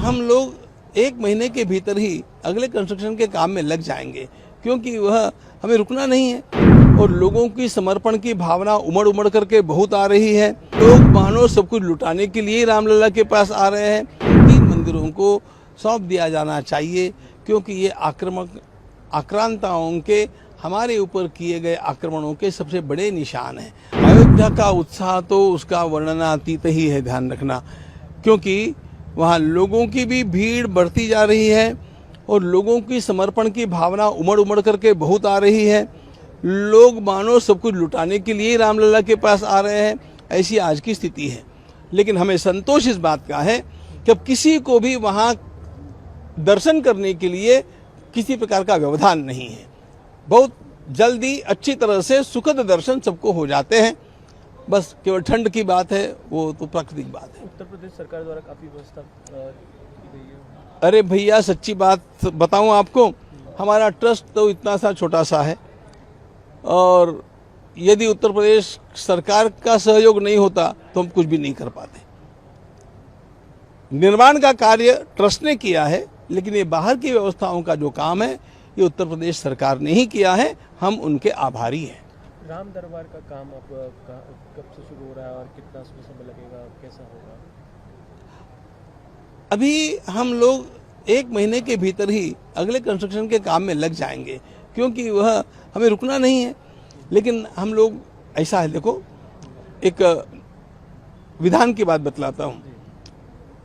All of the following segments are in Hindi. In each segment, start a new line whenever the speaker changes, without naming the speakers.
हम लोग 1 महीने के भीतर ही अगले कंस्ट्रक्शन के काम में लग जाएंगे, क्योंकि वह हमें रुकना नहीं है और लोगों की समर्पण की भावना उमड़ उमड़ करके बहुत आ रही है। लोग मानो सब कुछ लुटाने के लिए रामलला के पास आ रहे हैं। 3 मंदिरों को सौंप दिया जाना चाहिए, क्योंकि ये आक्रांताओं के हमारे ऊपर किए गए आक्रमणों के सबसे बड़े निशान हैं। अयोध्या का उत्साह तो उसका वर्णनातीत ही है, ध्यान रखना, क्योंकि वहाँ लोगों की भी भीड़ बढ़ती जा रही है और लोगों की समर्पण की भावना उमड़ उमड़ करके बहुत आ रही है। लोग मानो सब कुछ लुटाने के लिए रामलला के पास आ रहे हैं, ऐसी आज की स्थिति है। लेकिन हमें संतोष इस बात का है कि अब किसी को भी वहाँ दर्शन करने के लिए किसी प्रकार का व्यवधान नहीं है। बहुत जल्दी अच्छी तरह से सुखद दर्शन सबको हो जाते हैं। बस केवल ठंड की बात है, वो तो प्राकृतिक बात है।
उत्तर प्रदेश सरकार द्वारा काफी व्यवस्था की गई है।
अरे भैया, सच्ची बात बताऊं आपको, हमारा ट्रस्ट तो इतना सा छोटा सा है और यदि उत्तर प्रदेश सरकार का सहयोग नहीं होता तो हम कुछ भी नहीं कर पाते। निर्माण का कार्य ट्रस्ट ने किया है, लेकिन ये बाहर की व्यवस्थाओं का जो काम है ये उत्तर प्रदेश सरकार ने ही किया है। हम उनके आभारी हैं।
राम दरबार का काम अब कब से शुरू हो रहा है और कितना समय लगेगा, कैसा होगा?
अभी हम लोग 1 महीने के भीतर ही अगले कंस्ट्रक्शन के काम में लग जाएंगे, क्योंकि वह हमें रुकना नहीं है। लेकिन हम लोग, ऐसा है, देखो, एक विधान की बात बतलाता हूँ।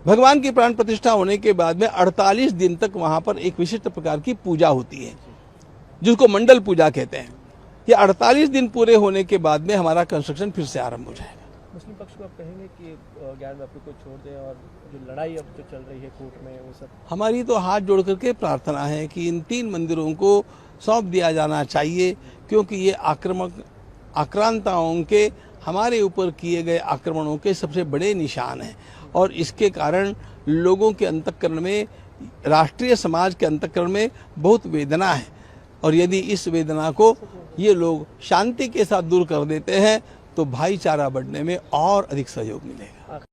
भगवान की प्राण प्रतिष्ठा होने के बाद में 48 दिन तक वहाँ पर एक विशिष्ट प्रकार की पूजा होती है, जिसको मंडल पूजा कहते हैं। ये 48 दिन पूरे होने के बाद में हमारा कंस्ट्रक्शन फिर से आरंभ हो जाएगा।
मुस्लिम पक्ष को आप कहेंगे कि 11 अप्रैल को छोड़ दें और जो लड़ाई अब जो चल रही है कोर्ट में, वो सब?
हमारी तो हाथ जोड़ करके प्रार्थना है कि इन 3 मंदिरों को सौंप दिया जाना चाहिए, क्योंकि ये आक्रांताओं के हमारे ऊपर किए गए आक्रमणों के सबसे बड़े निशान हैं और इसके कारण लोगों के अंतःकरण में, राष्ट्रीय समाज के अंतःकरण में बहुत वेदना है। और यदि इस वेदना को ये लोग शांति के साथ दूर कर देते हैं तो भाईचारा बढ़ने में और अधिक सहयोग मिलेगा।